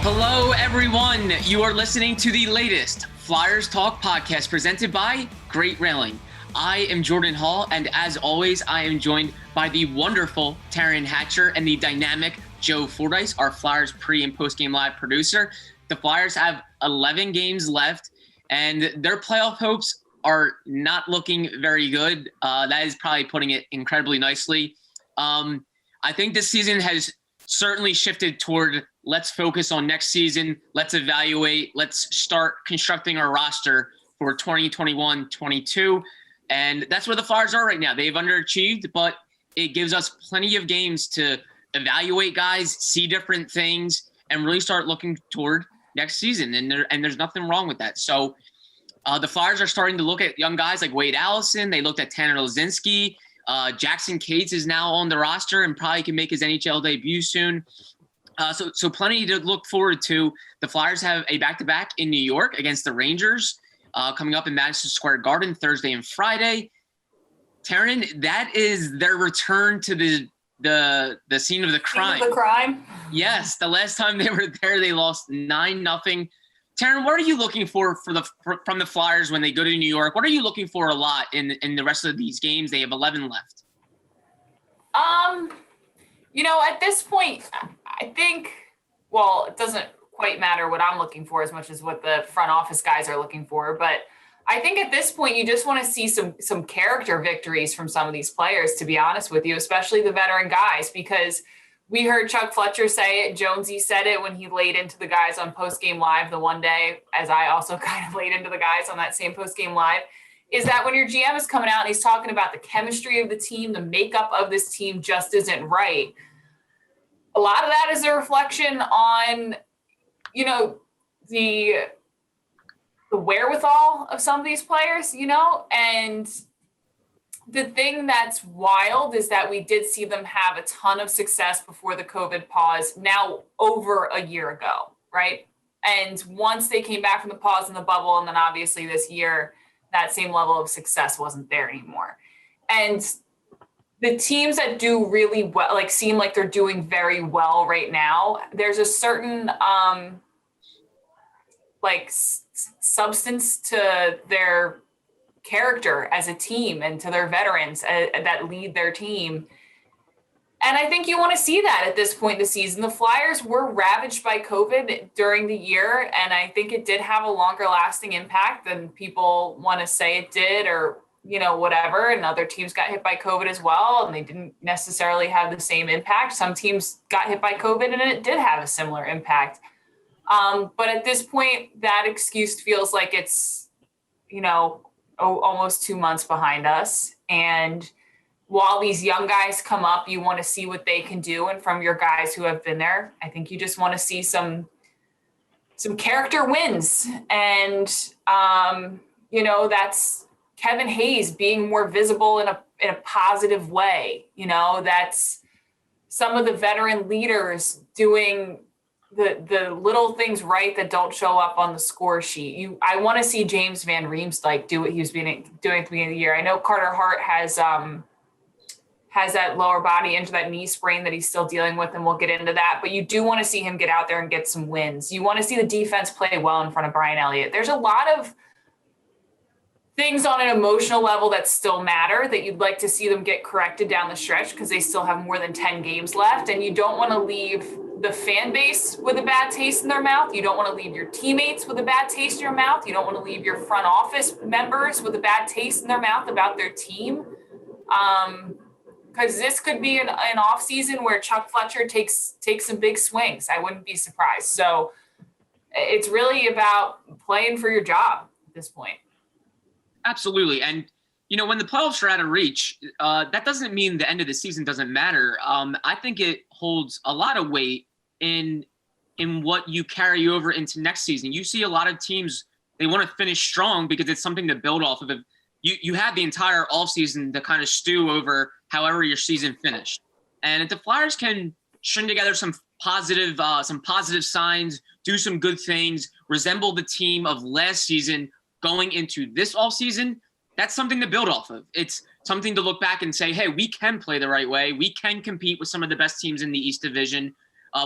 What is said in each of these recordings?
Hello, everyone. You are listening to the latest Flyers Talk podcast presented by Great Railing. I am Jordan Hall, and as always, I am joined by the wonderful Taryn Hatcher and the dynamic Joe Fordyce, our Flyers pre- and post-game live producer. The Flyers have 11 games left, and their playoff hopes are not looking very good. That is probably putting it incredibly nicely. I think this season has certainly shifted toward let's focus on next season. Let's evaluate. Let's start constructing our roster for 2021-22. And that's where the Flyers are right now. They've underachieved, but it gives us plenty of games to evaluate guys, see different things, and really start looking toward next season. And there's nothing wrong with that. So the Flyers are starting to look at young guys like Wade Allison. They looked at Tanner Laczynski. Jackson Cates is now on the roster and probably can make his NHL debut soon. So plenty to look forward to. The Flyers have a back-to-back in New York against the Rangers coming up in Madison Square Garden Thursday and Friday. Taryn, that is their return to the scene of the crime. Scene of the crime? Yes, the last time they were there, they lost 9-0. Taryn, what are you looking for from the Flyers when they go to New York? What are you looking for a lot in the rest of these games? They have 11 left. At this point, I think, well, it doesn't quite matter what I'm looking for as much as what the front office guys are looking for. But I think at this point, you just want to see some character victories from some of these players, to be honest with you, especially the veteran guys, because we heard Chuck Fletcher say it. Jonesy said it when he laid into the guys on Postgame Live the one day, as I also kind of laid into the guys on that same Postgame Live, is that when your GM is coming out and he's talking about the chemistry of the team, the makeup of this team just isn't right. A lot of that is a reflection on, the wherewithal of some of these players, and the thing that's wild is that we did see them have a ton of success before the COVID pause now over a year ago, right? And once they came back from the pause and the bubble, and then obviously this year, that same level of success wasn't there anymore. And the teams that do really well, seem like they're doing very well right now, there's a certain substance to their character as a team and to their veterans that lead their team. And I think you want to see that at this point in the season. The Flyers were ravaged by COVID during the year, and I think it did have a longer lasting impact than people want to say it did, or whatever. And other teams got hit by COVID as well, and they didn't necessarily have the same impact. Some teams got hit by COVID and it did have a similar impact. But at this point, that excuse feels like it's, almost 2 months behind us. And while these young guys come up, you want to see what they can do. And from your guys who have been there, I think you just want to see some character wins. And, that's Kevin Hayes being more visible in a positive way. That's some of the veteran leaders doing the little things right that don't show up on the score sheet. I want to see James Van Riemsdyk do what he was doing at the beginning of the year. I know Carter Hart has that lower body injury, that knee sprain that he's still dealing with, and we'll get into that. But you do want to see him get out there and get some wins. You want to see the defense play well in front of Brian Elliott. There's a lot of things on an emotional level that still matter that you'd like to see them get corrected down the stretch because they still have more than 10 games left. And you don't want to leave the fan base with a bad taste in their mouth. You don't want to leave your teammates with a bad taste in your mouth. You don't want to leave your front office members with a bad taste in their mouth about their team. Because this could be an offseason where Chuck Fletcher takes some big swings. I wouldn't be surprised. So it's really about playing for your job at this point. Absolutely. And, when the playoffs are out of reach, that doesn't mean the end of the season doesn't matter. I think it holds a lot of weight in what you carry over into next season. You see a lot of teams, they want to finish strong because it's something to build off of. You have the entire offseason to kind of stew over however your season finished. And if the Flyers can string together some positive signs, do some good things, resemble the team of last season going into this offseason, that's something to build off of. It's something to look back and say, hey, we can play the right way. We can compete with some of the best teams in the East Division.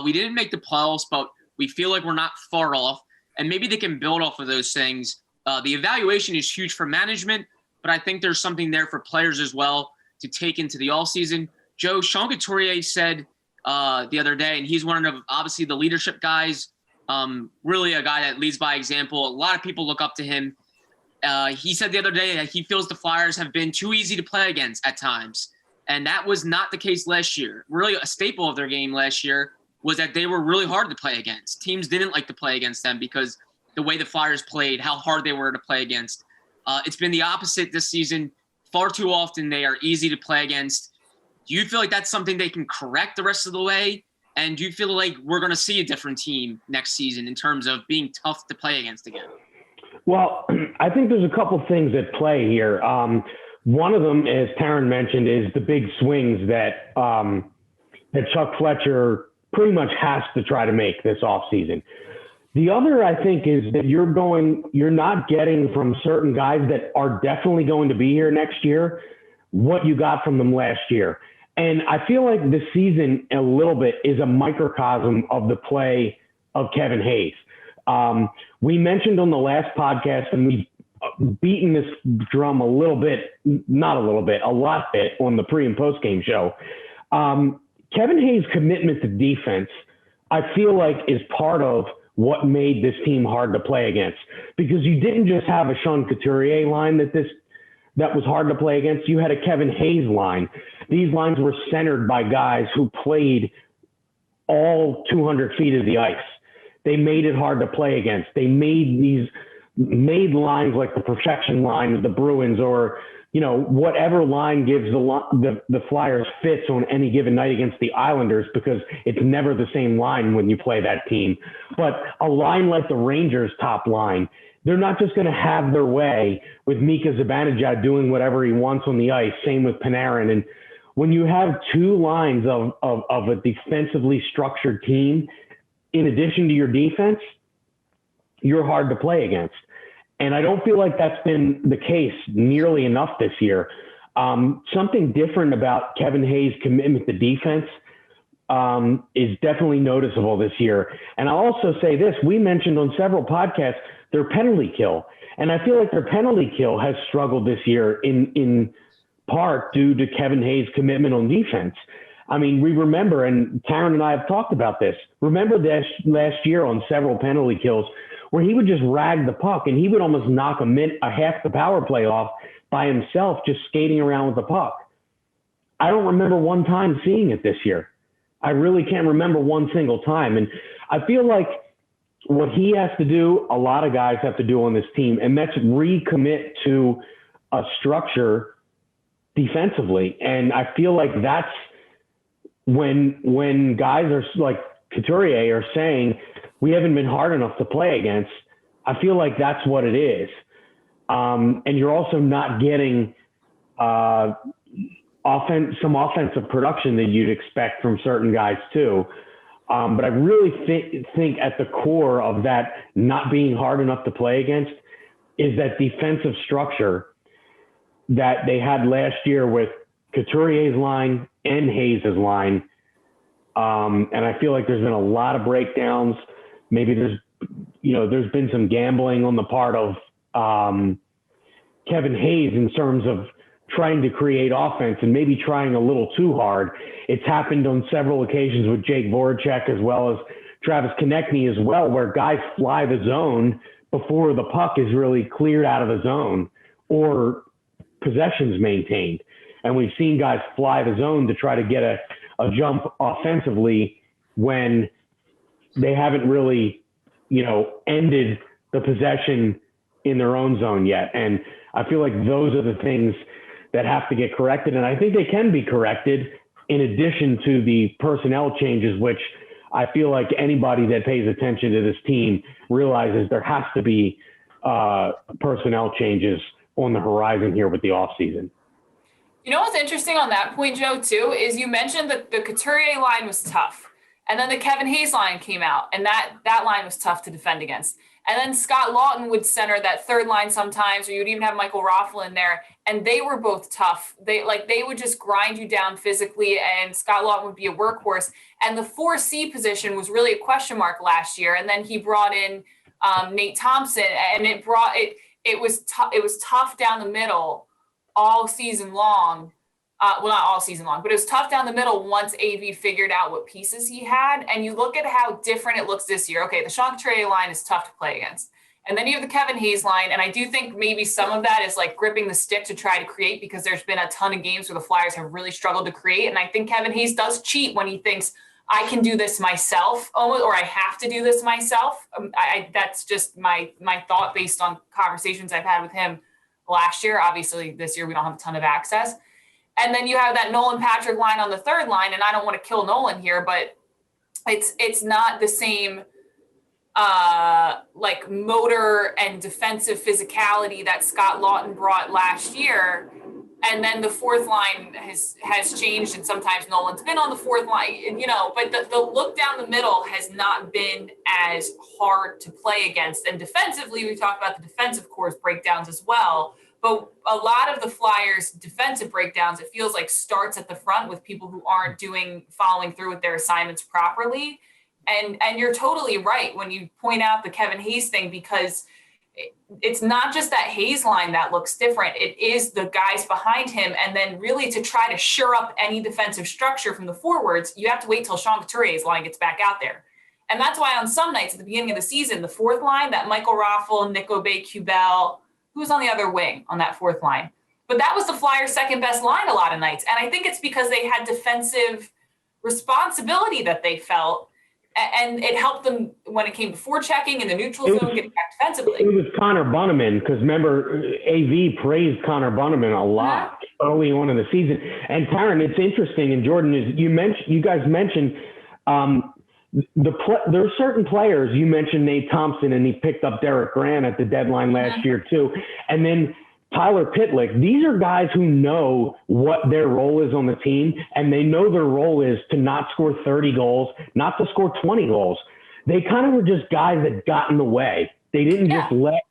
We didn't make the playoffs, but We feel like we're not far off, and maybe they can build off of those things. The evaluation is huge for management, but I think there's something there for players as well to take into the offseason. Joe, Sean Couturier said the other day, and he's one of, obviously, the leadership guys, really a guy that leads by example. A lot of people look up to him. He said the other day that he feels the Flyers have been too easy to play against at times, and that was not the case last year. Really, a staple of their game last year was that they were really hard to play against. Teams didn't like to play against them because the way the Flyers played, how hard they were to play against. It's been the opposite this season. Far too often they are easy to play against. Do you feel like that's something they can correct the rest of the way? And do you feel like we're going to see a different team next season in terms of being tough to play against again? Well, I think there's a couple things at play here. One of them, as Taryn mentioned, is the big swings that Chuck Fletcher pretty much has to try to make this offseason. The other, I think, is that you're not getting from certain guys that are definitely going to be here next year what you got from them last year. And I feel like the season a little bit is a microcosm of the play of Kevin Hayes. We mentioned on the last podcast, and we've beaten this drum a lot bit on the pre and post game show. Kevin Hayes' commitment to defense, I feel like, is part of what made this team hard to play against, because you didn't just have a Sean Couturier line that was hard to play against. You had a Kevin Hayes line. These lines were centered by guys who played all 200 feet of the ice. They made it hard to play against. They made lines like the perfection line of the Bruins, or whatever line gives the Flyers fits on any given night against the Islanders, because it's never the same line when you play that team. But a line like the Rangers' top line, they're not just going to have their way with Mika Zibanejad doing whatever he wants on the ice. Same with Panarin. And when you have two lines of a defensively structured team, in addition to your defense, you're hard to play against. And I don't feel like that's been the case nearly enough this year. Something different about Kevin Hayes' commitment to defense is definitely noticeable this year. And I'll also say this, we mentioned on several podcasts their penalty kill. And I feel like their penalty kill has struggled this year in part due to Kevin Hayes' commitment on defense. I mean, we remember, and Taryn and I have talked about this, remember this last year on several penalty kills where he would just rag the puck and he would almost knock a half the power play off by himself, just skating around with the puck. I don't remember one time seeing it this year. I really can't remember one single time. And I feel like what he has to do, a lot of guys have to do on this team, and that's recommit to a structure defensively. And I feel like that's when guys are like Couturier are saying, we haven't been hard enough to play against, I feel like that's what it is. And you're also not getting some offensive production that you'd expect from certain guys too. But I really think at the core of that not being hard enough to play against is that defensive structure that they had last year with Couturier's line and Hayes' line. And I feel like there's been a lot of breakdowns. Maybe there's been some gambling on the part of Kevin Hayes in terms of trying to create offense and maybe trying a little too hard. It's happened on several occasions with Jake Voracek as well as Travis Konechny as well, where guys fly the zone before the puck is really cleared out of the zone or possessions maintained. And we've seen guys fly the zone to try to get a jump offensively when they haven't really, ended the possession in their own zone yet. And I feel like those are the things that have to get corrected. And I think they can be corrected in addition to the personnel changes, which I feel like anybody that pays attention to this team realizes there has to be personnel changes on the horizon here with the offseason. You know what's interesting on that point, Joe, too, is you mentioned that the Couturier line was tough. And then the Kevin Hayes line came out, and that line was tough to defend against. And then Scott Lawton would center that third line sometimes, or you would even have Michael Raffl in there. And they were both tough. They would just grind you down physically, and Scott Lawton would be a workhorse. And the 4C position was really a question mark last year. And then he brought in Nate Thompson, and it was tough down the middle all season long. Well, not all season long, but it was tough down the middle once AV figured out what pieces he had. And you look at how different it looks this year. Okay, the Sean Couturier line is tough to play against. And then you have the Kevin Hayes line. And I do think maybe some of that is like gripping the stick to try to create, because there's been a ton of games where the Flyers have really struggled to create. And I think Kevin Hayes does cheat when he thinks, I can do this myself, or I have to do this myself. That's just my thought based on conversations I've had with him last year. Obviously, this year we don't have a ton of access. And then you have that Nolan Patrick line on the third line, and I don't want to kill Nolan here, but it's not the same like motor and defensive physicality that Scott Lawton brought last year. And then the fourth line has changed, and sometimes Nolan's been on the fourth line, but the look down the middle has not been as hard to play against. And defensively, we talked about the defensive core's breakdowns as well. But a lot of the Flyers' defensive breakdowns, it feels like, starts at the front with people who aren't following through with their assignments properly. And you're totally right when you point out the Kevin Hayes thing, because it's not just that Hayes line that looks different. It is the guys behind him. And then really to try to shore up any defensive structure from the forwards, you have to wait till Sean Couturier's line gets back out there. And that's why on some nights at the beginning of the season, the fourth line, that Michael Raffl, Nick Aubé-Kubel, who's on the other wing on that fourth line. But that was the Flyers' second best line a lot of nights. And I think it's because they had defensive responsibility that they felt, and it helped them when it came to forechecking in the neutral zone, getting back defensively. It was Connor Bunnaman, because remember, AV praised Connor Bunnaman a lot early on in the season. And Taryn, it's interesting, and Jordan, is you guys mentioned there are certain players. You mentioned Nate Thompson, and he picked up Derek Grant at the deadline last year too. And then Tyler Pitlick. These are guys who know what their role is on the team, and they know their role is to not score 30 goals, not to score 20 goals. They kind of were just guys that got in the way. They didn't just let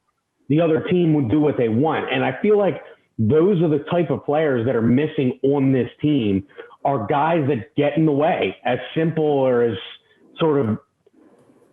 the other team do what they want. And I feel like those are the type of players that are missing on this team, are guys that get in the way, as simple or as sort of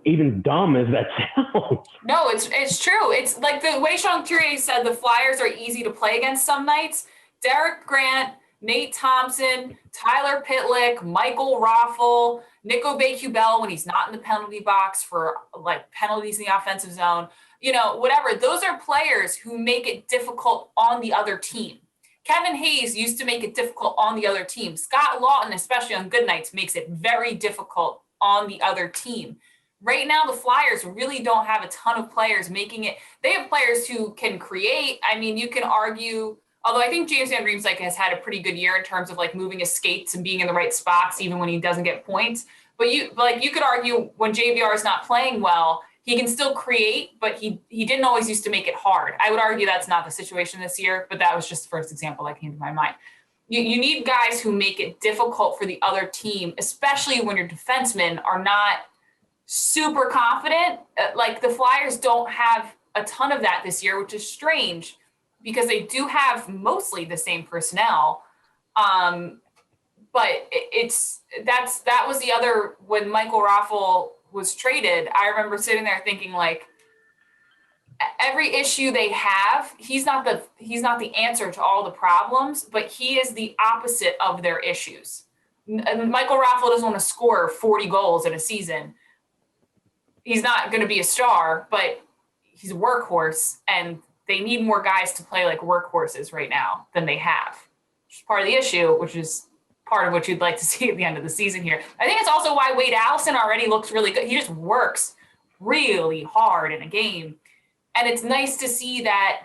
even dumb as that sounds. No, it's true. It's like the way Sean Couturier said, the Flyers are easy to play against some nights. Derek Grant, Nate Thompson, Tyler Pitlick, Michael Raffl, Nick Aubé-Kubel when he's not in the penalty box for like penalties in the offensive zone, whatever. Those are players who make it difficult on the other team. Kevin Hayes used to make it difficult on the other team. Scott Lawton, especially on good nights, makes it very difficult on the other team. Right now, the Flyers really don't have a ton of players making it. They have players who can create. I mean, you can argue, although I think James Van Riemsdyk has had a pretty good year in terms of like moving his skates and being in the right spots, even when he doesn't get points. But you could argue when JVR is not playing well, he can still create, but he didn't always used to make it hard. I would argue that's not the situation this year, but that was just the first example that came to my mind. You need guys who make it difficult for the other team, especially when your defensemen are not super confident. Like the Flyers don't have a ton of that this year, which is strange because they do have mostly the same personnel. But that was the other, when Michael Raffl was traded, I remember sitting there thinking like, every issue they have, he's not the answer to all the problems, but he is the opposite of their issues. Michael Raffl doesn't want to score 40 goals in a season. He's not going to be a star, but he's a workhorse, and they need more guys to play like workhorses right now than they have. Which is part of the issue, which is part of what you'd like to see at the end of the season here. I think it's also why Wade Allison already looks really good. He just works really hard in a game. And it's nice to see that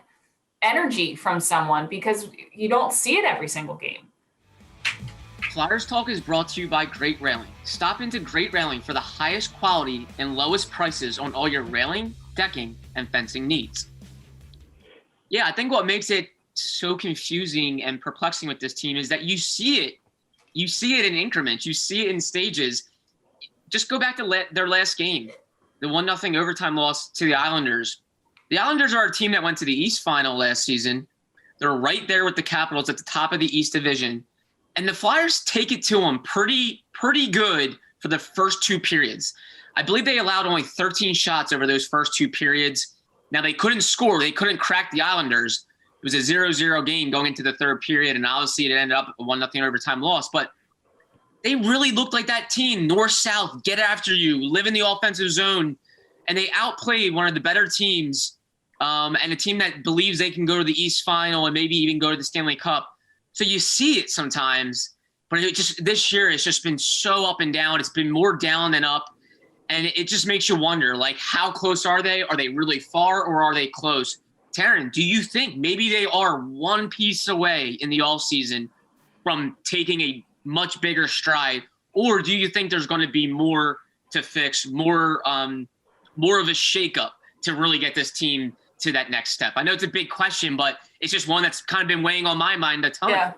energy from someone because you don't see it every single game. Flyers Talk is brought to you by Great Railing. Stop into Great Railing for the highest quality and lowest prices on all your railing, decking, and fencing needs. Yeah, I think what makes it so confusing and perplexing with this team is that you see it. You see it in increments. You see it in stages. Just go back to their last game. the 1-0 overtime loss to the Islanders. The Islanders are a team that went to the East Final last season. They're right there with the Capitals at the top of the East Division. And the Flyers take it to them pretty good for the first 2 periods. I believe they allowed only 13 shots over those first 2 periods. Now, they couldn't score. They couldn't crack the Islanders. It was a 0-0 game going into the 3rd period, and obviously it ended up a 1-0 overtime loss. But they really looked like that team, north-south, get after you, live in the offensive zone. And they outplayed one of the better teams and a team that believes they can go to the East Final and maybe even go to the Stanley Cup. So you see it sometimes, but this year it's just been so up and down. It's been more down than up. And it just makes you wonder, like, how close are they? Are they really far or are they close? Taryn, do you think maybe they are one piece away in the offseason from taking a much bigger stride? Or do you think there's going to be more to fix, more of a shakeup to really get this team to that next step? I know it's a big question, but it's just one that's kind of been weighing on my mind a ton. Yeah.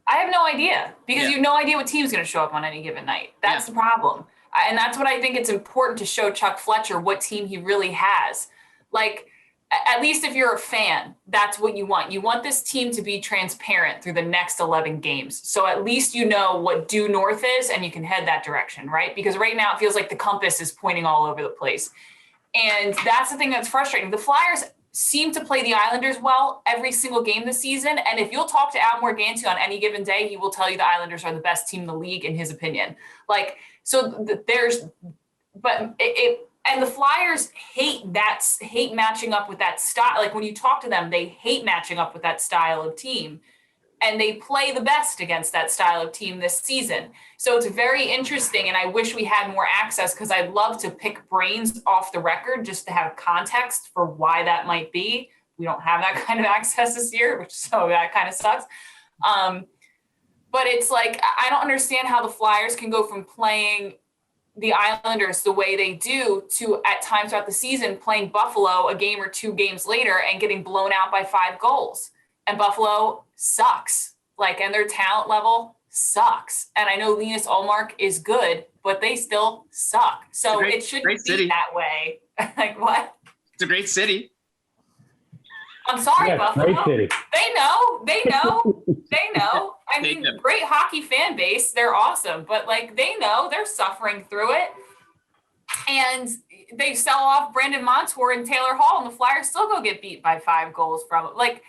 I have no idea because you have no idea what team's going to show up on any given night. That's the problem. And that's what I think it's important to show Chuck Fletcher what team he really has. Like, at least if you're a fan, that's what you want. You want this team to be transparent through the next 11 games. So at least you know what due north is and you can head that direction, right? Because right now it feels like the compass is pointing all over the place. And that's the thing that's frustrating. The Flyers seem to play the Islanders well every single game this season. And if you'll talk to Al Morganti on any given day, he will tell you the Islanders are the best team in the league, in his opinion. Like, so and the Flyers hate matching up with that style. Like, when you talk to them, they hate matching up with that style of team. And they play the best against that style of team this season. So it's very interesting. And I wish we had more access because I'd love to pick brains off the record just to have context for why that might be. We don't have that kind of access this year, so that kind of sucks. But it's like, I don't understand how the Flyers can go from playing the Islanders the way they do to, at times throughout the season, playing Buffalo a game or 2 games later and getting blown out by 5 goals. And Buffalo sucks. Like, and their talent level sucks. And I know Linus Ullmark is good, but they still suck. So it shouldn't be that way. Like, what? It's a great city. I'm sorry, Buffalo. Great city. They know. I mean, great hockey fan base. They're awesome. But, like, they know they're suffering through it. And they sell off Brandon Montour and Taylor Hall, and the Flyers still go get beat by 5 goals from it. Like,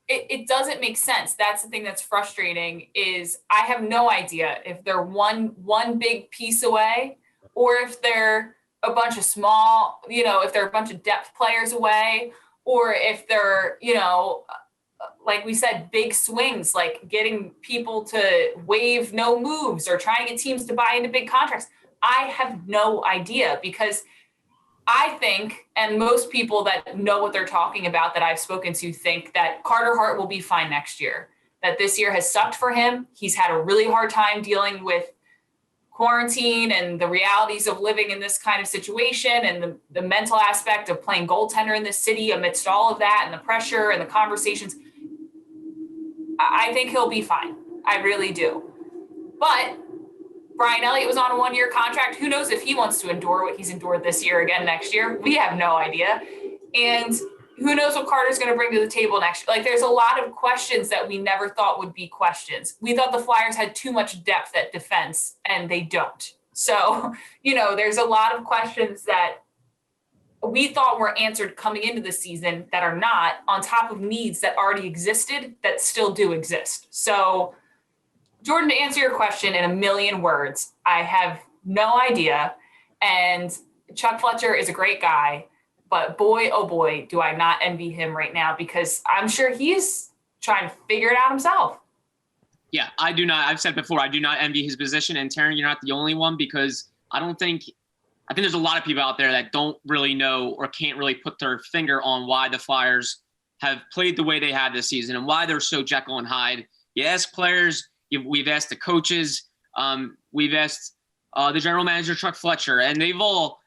it doesn't make sense. That's the thing that's frustrating is I have no idea if they're one big piece away or if they're a bunch of small, if they're a bunch of depth players away, or if they're, like we said, big swings, like getting people to waive no moves or trying to get teams to buy into big contracts. I have no idea because I think, and most people that know what they're talking about that I've spoken to think that Carter Hart will be fine next year, that this year has sucked for him. He's had a really hard time dealing with quarantine and the realities of living in this kind of situation and the mental aspect of playing goaltender in this city amidst all of that and the pressure and the conversations. I think he'll be fine. I really do. But Brian Elliott was on a 1-year contract. Who knows if he wants to endure what he's endured this year again next year? We have no idea. And who knows what Carter's going to bring to the table next year? Like, there's a lot of questions that we never thought would be questions. We thought the Flyers had too much depth at defense, and they don't. So, there's a lot of questions that we thought were answered coming into the season that are not, on top of needs that already existed that still do exist. So, Jordan, to answer your question in a million words, I have no idea. And Chuck Fletcher is a great guy, but boy, oh boy, do I not envy him right now because I'm sure he's trying to figure it out himself. Yeah, I do not. I've said before, I do not envy his position. And Taryn, you're not the only one because I think there's a lot of people out there that don't really know or can't really put their finger on why the Flyers have played the way they have this season and why they're so Jekyll and Hyde. You ask players, we've asked the coaches, we've asked the general manager, Chuck Fletcher, and they've all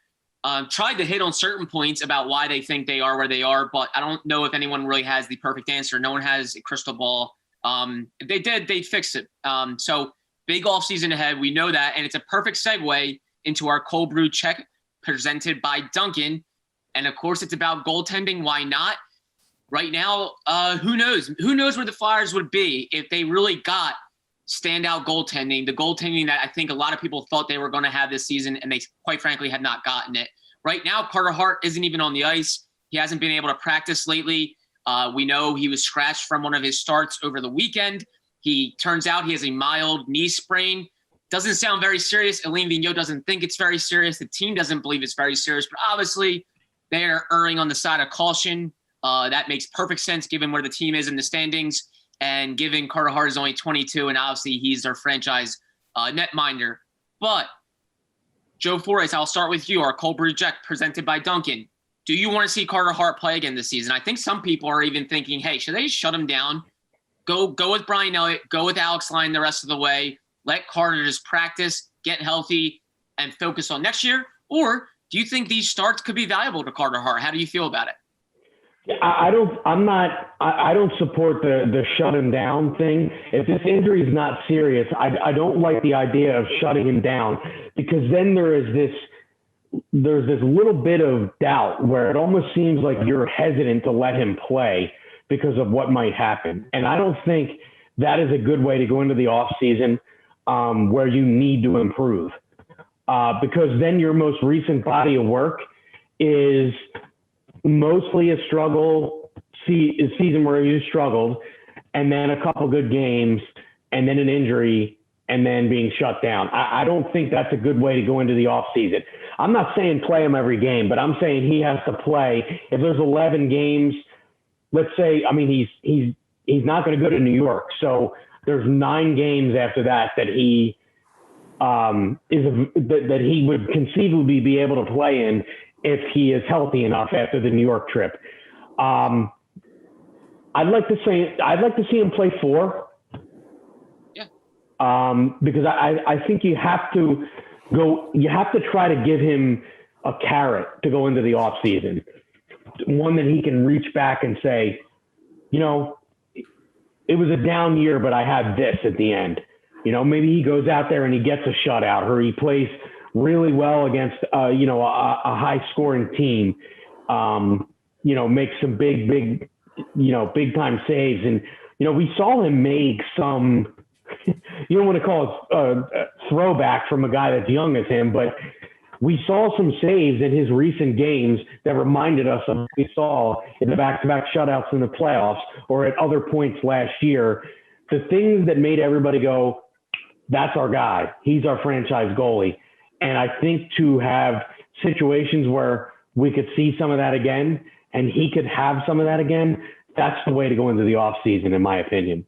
tried to hit on certain points about why they think they are where they are, but I don't know if anyone really has the perfect answer. No one has a crystal ball. If they did, they'd fix it. So big offseason ahead. We know that, and it's a perfect segue into our cold brew check presented by Dunkin. And of course, it's about goaltending. Why not? Right now, who knows? Who knows where the Flyers would be if they really got standout goaltending, the goaltending that I think a lot of people thought they were going to have this season, and they quite frankly had not gotten it. Right now, Carter Hart isn't even on the ice. He hasn't been able to practice lately. We know he was scratched from one of his starts over the weekend. Turns out he has a mild knee sprain. Doesn't sound very serious. Alain Vigneault doesn't think it's very serious. The team doesn't believe it's very serious, but obviously they're erring on the side of caution. That makes perfect sense given where the team is in the standings and given Carter Hart is only 22, and obviously he's their franchise netminder. But Joe Fordyce, I'll start with you. Our Cold Brew Jack presented by Dunkin. Do you want to see Carter Hart play again this season? I think some people are even thinking, hey, should they shut him down? Go with Brian Elliott. Go with Alex Lyon the rest of the way. Let Carter just practice, get healthy, and focus on next year? Or do you think these starts could be valuable to Carter Hart? How do you feel about it? I don't support the shut him down thing. If this injury is not serious, I don't like the idea of shutting him down, because then there's this little bit of doubt where it almost seems like you're hesitant to let him play because of what might happen. And I don't think that is a good way to go into the off season where you need to improve, because then your most recent body of work is mostly a season where you struggled, and then a couple good games, and then an injury, and then being shut down. I don't think that's a good way to go into the offseason. I'm not saying play him every game, but I'm saying he has to play. If there's 11 games, let's say, I mean, he's not going to go to New York, so there's 9 games after that he that he would conceivably be able to play in if he is healthy enough after the New York trip. I'd like to see him play 4. Yeah. Because I think you have to try to give him a carrot to go into the off season. One that he can reach back and say, it was a down year, but I had this at the end. Maybe he goes out there and he gets a shutout, or he plays really well against, a high-scoring team, make some big time saves. And, we saw him make some, you don't want to call it a throwback from a guy that's young as him, but we saw some saves in his recent games that reminded us of what we saw in the back-to-back shutouts in the playoffs or at other points last year. The things that made everybody go, that's our guy. He's our franchise goalie. And I think to have situations where we could see some of that again and he could have some of that again, that's the way to go into the offseason, in my opinion.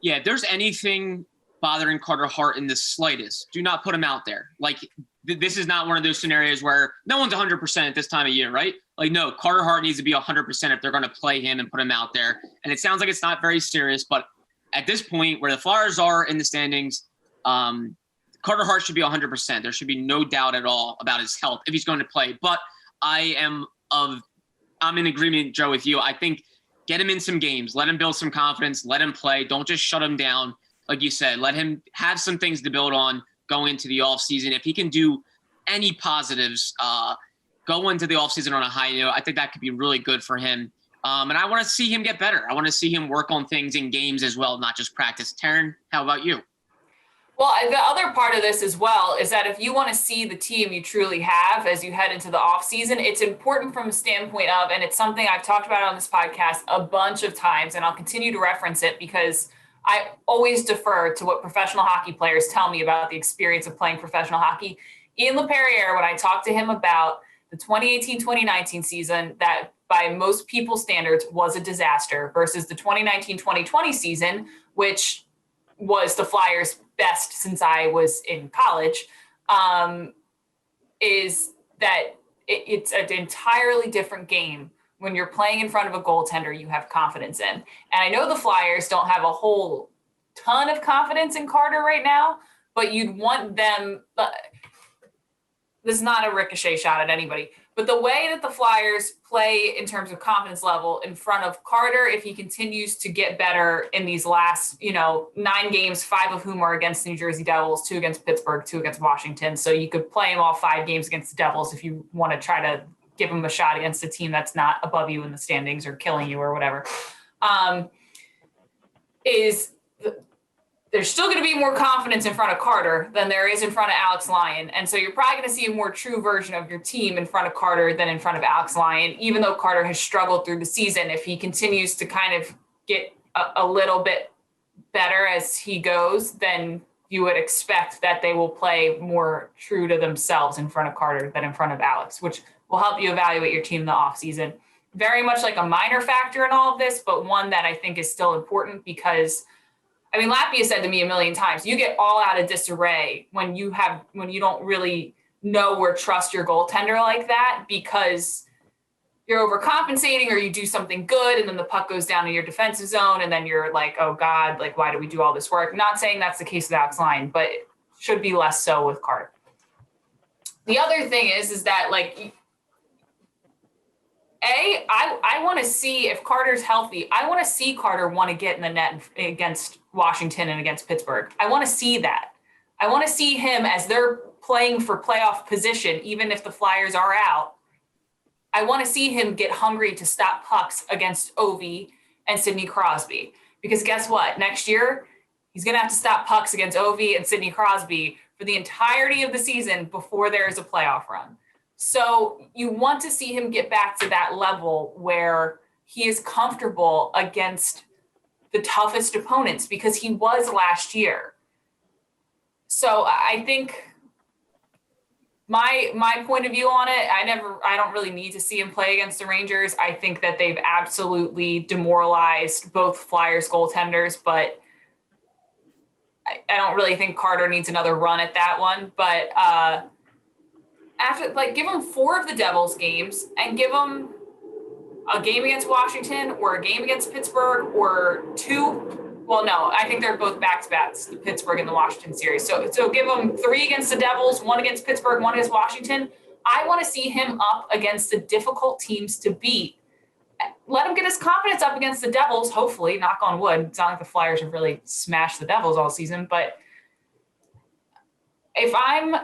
Yeah, if there's anything bothering Carter Hart in the slightest, do not put him out there. Like, this is not one of those scenarios where no one's 100% at this time of year, right? Like, no, Carter Hart needs to be 100% if they're going to play him and put him out there. And it sounds like it's not very serious, but at this point where the Flyers are in the standings, Carter Hart should be 100%. There should be no doubt at all about his health if he's going to play. But I'm in agreement, Joe, with you. I think get him in some games. Let him build some confidence. Let him play. Don't just shut him down. Like you said, let him have some things to build on going into the offseason. If he can do any positives, go into the offseason on a high note, I think that could be really good for him. And I want to see him get better. I want to see him work on things in games as well, not just practice. Taryn, how about you? Well, the other part of this as well is that if you want to see the team you truly have as you head into the offseason, it's important from a standpoint of, and it's something I've talked about on this podcast a bunch of times, and I'll continue to reference it because I always defer to what professional hockey players tell me about the experience of playing professional hockey. Ian LePerriere, when I talked to him about the 2018-2019 season, that by most people's standards was a disaster, versus the 2019-2020 season, which was the Flyers' best since I was in college, is that it's an entirely different game when you're playing in front of a goaltender you have confidence in. And I know the Flyers don't have a whole ton of confidence in Carter right now, but you'd want them. this is not a ricochet shot at anybody, but the way that the Flyers play in terms of confidence level in front of Carter, if he continues to get better in these last, 9 games, 5 of whom are against the New Jersey Devils, 2 against Pittsburgh, 2 against Washington. So you could play him all 5 games against the Devils if you want to try to give him a shot against a team that's not above you in the standings or killing you or whatever. There's still going to be more confidence in front of Carter than there is in front of Alex Lyon. And so you're probably going to see a more true version of your team in front of Carter than in front of Alex Lyon, even though Carter has struggled through the season. If he continues to kind of get a little bit better as he goes, then you would expect that they will play more true to themselves in front of Carter than in front of Alex, which will help you evaluate your team in the offseason. Very much like a minor factor in all of this, but one that I think is still important because Lappy has said to me a million times, you get all out of disarray when you don't really know or trust your goaltender like that because you're overcompensating or you do something good and then the puck goes down in your defensive zone and then you're like, oh God, like why do we do all this work? Not saying that's the case with Alex Lyon, but it should be less so with Carter. The other thing is that I want to see if Carter's healthy. I want to see Carter want to get in the net against Washington and against Pittsburgh. I want to see that. I want to see him as they're playing for playoff position, even if the Flyers are out. I want to see him get hungry to stop pucks against Ovi and Sidney Crosby. Because guess what? Next year, he's going to have to stop pucks against Ovi and Sidney Crosby for the entirety of the season before there is a playoff run. So you want to see him get back to that level where he is comfortable against the toughest opponents because he was last year. So I think my point of view on it, I don't really need to see him play against the Rangers. I think that they've absolutely demoralized both Flyers goaltenders, but I don't really think Carter needs another run at that one. But give him 4 of the Devils games and give him a game against Washington or a game against Pittsburgh or 2. Well, no, I think they're both back-to-backs, the Pittsburgh and the Washington series. So give him 3 against the Devils, 1 against Pittsburgh, 1 against Washington. I want to see him up against the difficult teams to beat. Let him get his confidence up against the Devils, hopefully, knock on wood. It's not like the Flyers have really smashed the Devils all season, but if I'm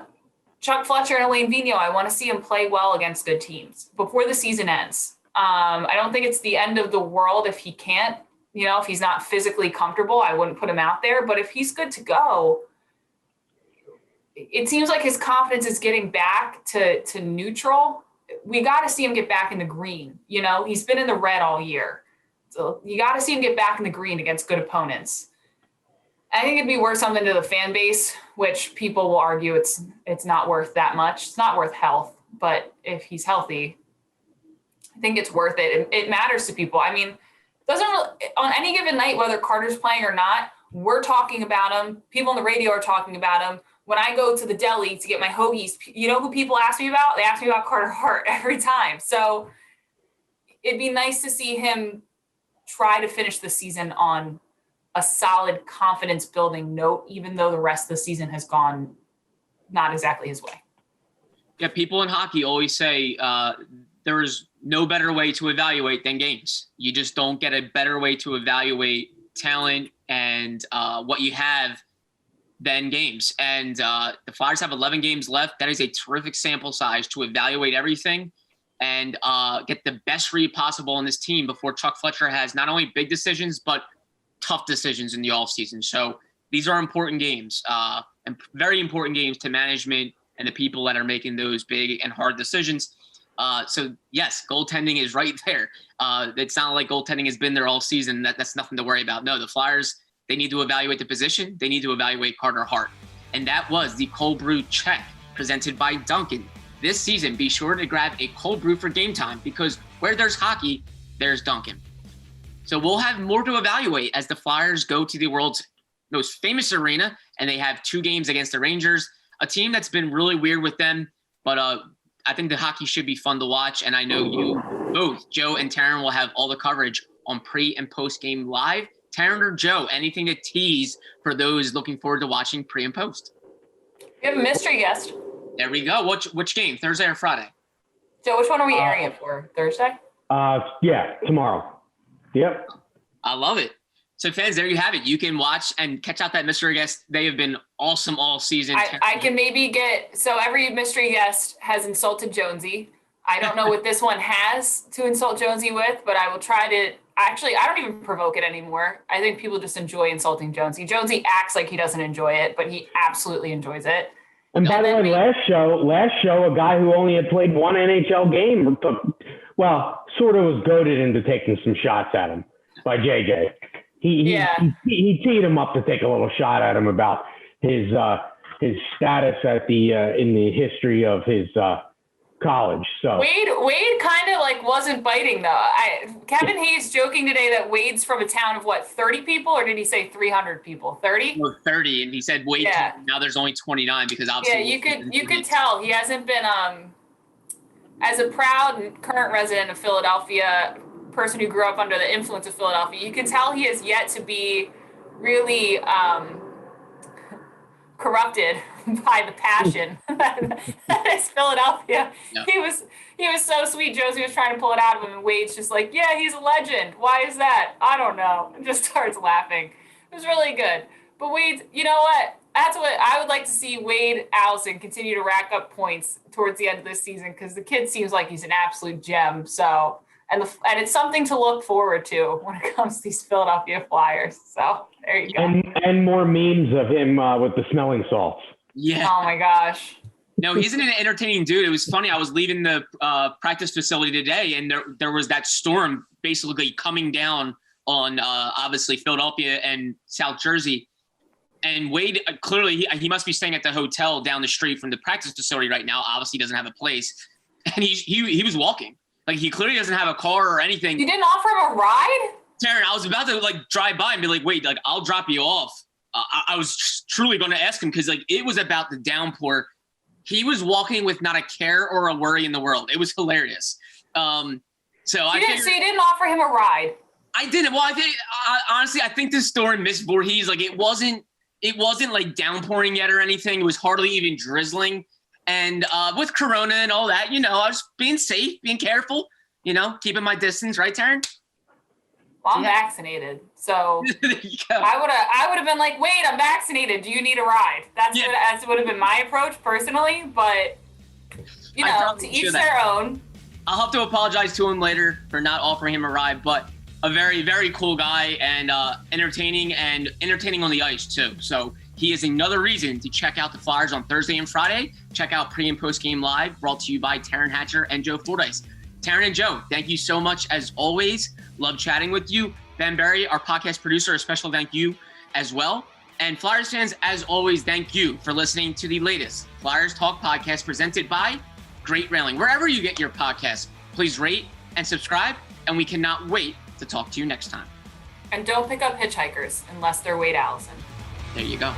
Chuck Fletcher and Alain Vigneault, I want to see him play well against good teams before the season ends. I don't think it's the end of the world if he can't, if he's not physically comfortable, I wouldn't put him out there. But if he's good to go, it seems like his confidence is getting back to neutral. We got to see him get back in the green. He's been in the red all year. So you got to see him get back in the green against good opponents. I think it'd be worth something to the fan base, which people will argue it's not worth that much. It's not worth health, but if he's healthy, I think it's worth it. It matters to people. It doesn't really, on any given night, whether Carter's playing or not, we're talking about him. People on the radio are talking about him. When I go to the deli to get my hoagies, you know who people ask me about? They ask me about Carter Hart every time. So it'd be nice to see him try to finish the season on a solid confidence building note, even though the rest of the season has gone not exactly his way. Yeah, people in hockey always say there is no better way to evaluate than games. You just don't get a better way to evaluate talent and what you have than games. And the Flyers have 11 games left. That is a terrific sample size to evaluate everything and get the best read possible on this team before Chuck Fletcher has not only big decisions, but tough decisions in the offseason. So these are important games and very important games to management and the people that are making those big and hard decisions. So yes, goaltending is right there. It's not like goaltending has been there all season. That's nothing to worry about. No, the Flyers, they need to evaluate the position. They need to evaluate Carter Hart. And that was the Cold Brew Check presented by Dunkin. This season, be sure to grab a cold brew for game time because where there's hockey, there's Dunkin. So we'll have more to evaluate as the Flyers go to the world's most famous arena, and they have 2 games against the Rangers, a team that's been really weird with them. But I think the hockey should be fun to watch, and I know you both, Joe and Taryn, will have all the coverage on pre- and post-game live. Taryn or Joe, anything to tease for those looking forward to watching pre- and post? We have a mystery guest. There we go. Which game? Thursday or Friday? So which one are we airing it for? Thursday? Yeah, tomorrow. Yep. I love it. So fans, there you have it. You can watch and catch out that mystery guest. They have been awesome all season. I can maybe so every mystery guest has insulted Jonesy. I don't know what this one has to insult Jonesy with, but I will try to. Actually, I don't even provoke it anymore. I think people just enjoy insulting Jonesy. Jonesy acts like he doesn't enjoy it, but he absolutely enjoys it. And by the way, last show, a guy who only had played one NHL game sort of was goaded into taking some shots at him by JJ. He teed him up to take a little shot at him about his status at in the history of his college. So Wade kind of like wasn't biting though. Kevin Hayes joking today that Wade's from a town of 30 people, or did he say 300 people? 30? No, 30, and he said Wade. Yeah. Now there's only 29 because obviously. Yeah, you could tell he hasn't been as a proud and current resident of Philadelphia, person who grew up under the influence of Philadelphia. You can tell he has yet to be really corrupted by the passion that is Philadelphia. No. He was so sweet. Josie was trying to pull it out of him, and Wade's just like, yeah, he's a legend. Why is that? I don't know. And just starts laughing. It was really good. But Wade, you know what? That's what I would like to see. Wade Allison continue to rack up points towards the end of this season, because the kid seems like he's an absolute gem. So, and it's something to look forward to when it comes to these Philadelphia Flyers. So there you go. And more memes of him with the smelling salts. Yeah. Oh my gosh. No, he's an entertaining dude. It was funny. I was leaving the practice facility today, and there was that storm basically coming down on obviously Philadelphia and South Jersey. And Wade, clearly, he must be staying at the hotel down the street from the practice facility right now. Obviously, he doesn't have a place. And he was walking. Like, he clearly doesn't have a car or anything. You didn't offer him a ride? Taryn, I was about to, drive by and be like, wait, I'll drop you off. I was truly going to ask him because, it was about the downpour. He was walking with not a care or a worry in the world. It was hilarious. So you didn't offer him a ride? I didn't. Well, honestly, I think this storm missed Voorhees. It wasn't downpouring yet or anything. It was hardly even drizzling. And with Corona and all that, I was being safe, being careful, keeping my distance, right, Taryn? Well, I'm vaccinated, so I would have been like, wait, I'm vaccinated. Do you need a ride? That would have been my approach personally, but to each their own. I'll have to apologize to him later for not offering him a ride, but a very, very cool guy and entertaining on the ice too. So he is another reason to check out the Flyers on Thursday and Friday. Check out Pre and Post Game Live, brought to you by Taryn Hatcher and Joe Fordyce. Taryn and Joe, thank you so much as always. Love chatting with you. Ben Berry, our podcast producer, a special thank you as well. And Flyers fans, as always, thank you for listening to the latest Flyers Talk podcast presented by Great Railing. Wherever you get your podcasts, please rate and subscribe, and we cannot wait to talk to you next time. And don't pick up hitchhikers unless they're Wade Allison. There you go.